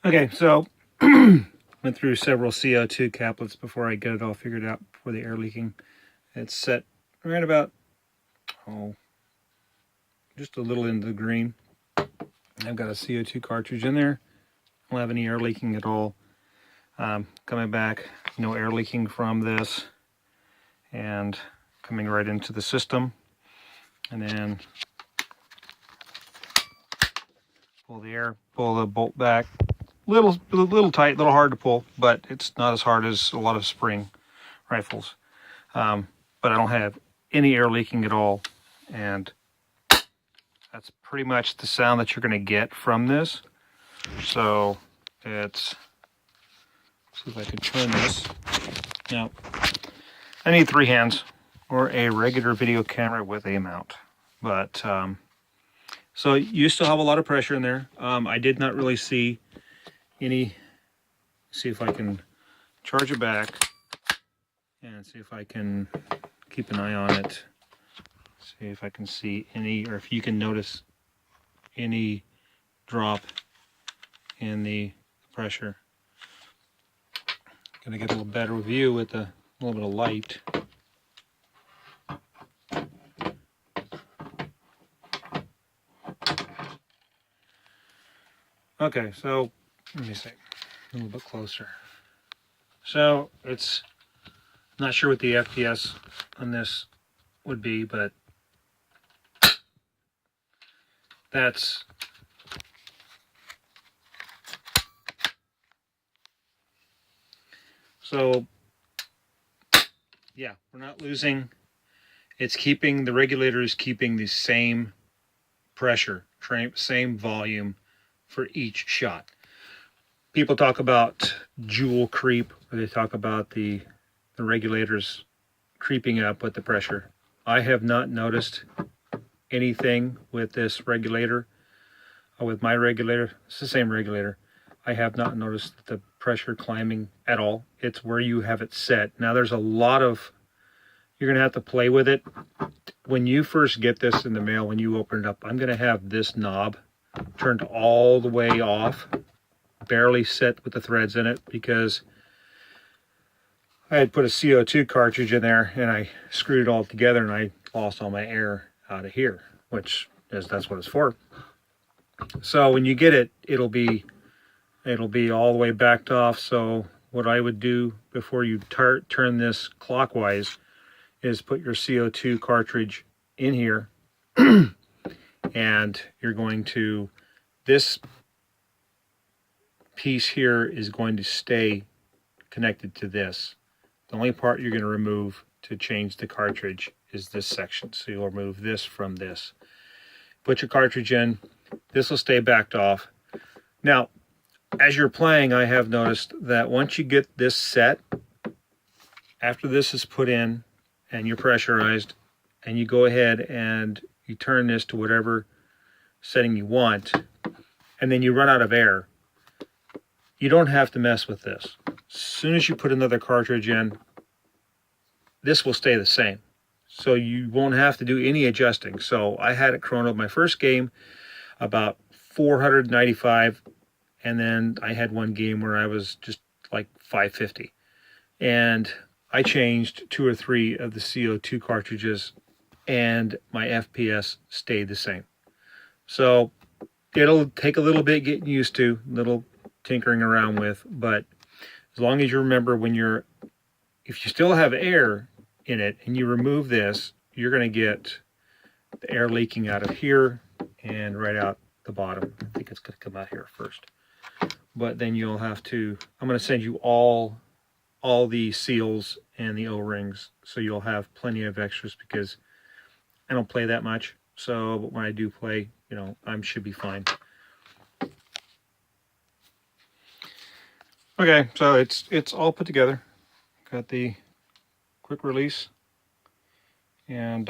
Okay, so went through several CO2 caplets before I get it all figured out for the air leaking. It's set right about, just a little into the green. I've got a CO2 cartridge in there. I don't have any air leaking at all. Coming back, no air leaking from this, and coming right into the system. And then pull the bolt back. Little tight, little hard to pull, but it's not as hard as a lot of spring rifles. But I don't have any air leaking at all, and that's pretty much the sound that you're going to get from this. So let's see if I can turn this. Now, I need 3 hands or a regular video camera with a mount. But so you still have a lot of pressure in there. I did not really see any. See if I can charge it back and see if I can keep an eye on it. See if I can see any, or if you can notice any drop in the pressure. Gonna get a little better view with a little bit of light. Okay, so let me see, a little bit closer. So it's not sure what the FPS on this would be, but that's so yeah, we're not losing. It's keeping, the regulator is keeping the same pressure, same volume for each shot. People talk about joule creep, or they talk about the regulators creeping up with the pressure. I have not noticed anything with this regulator, or with my regulator. It's the same regulator. I have not noticed the pressure climbing at all. It's where you have it set. Now there's a lot of, you're gonna have to play with it. When you first get this in the mail, when you open it up, I'm gonna have this knob turned all the way off, barely set with the threads in it, because I had put a CO2 cartridge in there and I screwed it all together and I lost all my air out of here, which is, that's what it's for. So when you get it, it'll be all the way backed off. So what I would do before you turn this clockwise is put your CO2 cartridge in here, and you're going to, this piece here is going to stay connected to this. The only part you're going to remove to change the cartridge is this section. So you'll remove this from this. Put your cartridge in. This will stay backed off. Now, as you're playing, I have noticed that once you get this set, after this is put in and you're pressurized, and you go ahead and you turn this to whatever setting you want, and then you run out of air, you don't have to mess with this. As soon as you put another cartridge in, this will stay the same. So you won't have to do any adjusting. So I had it chronoed my first game about 495, and then I had one game where I was just like 550. And I changed 2 or 3 of the CO2 cartridges and my FPS stayed the same. So it'll take a little bit getting used to, little tinkering around with, but as long as you remember if you still have air in it and you remove this, you're going to get the air leaking out of here and right out the bottom. I think it's going to come out here first. But then you'll have to, I'm going to send you all the seals and the O-rings, so you'll have plenty of extras, because I don't play that much. So, but when I do play, you know, I should be fine. Okay, so it's all put together. Got the quick release, and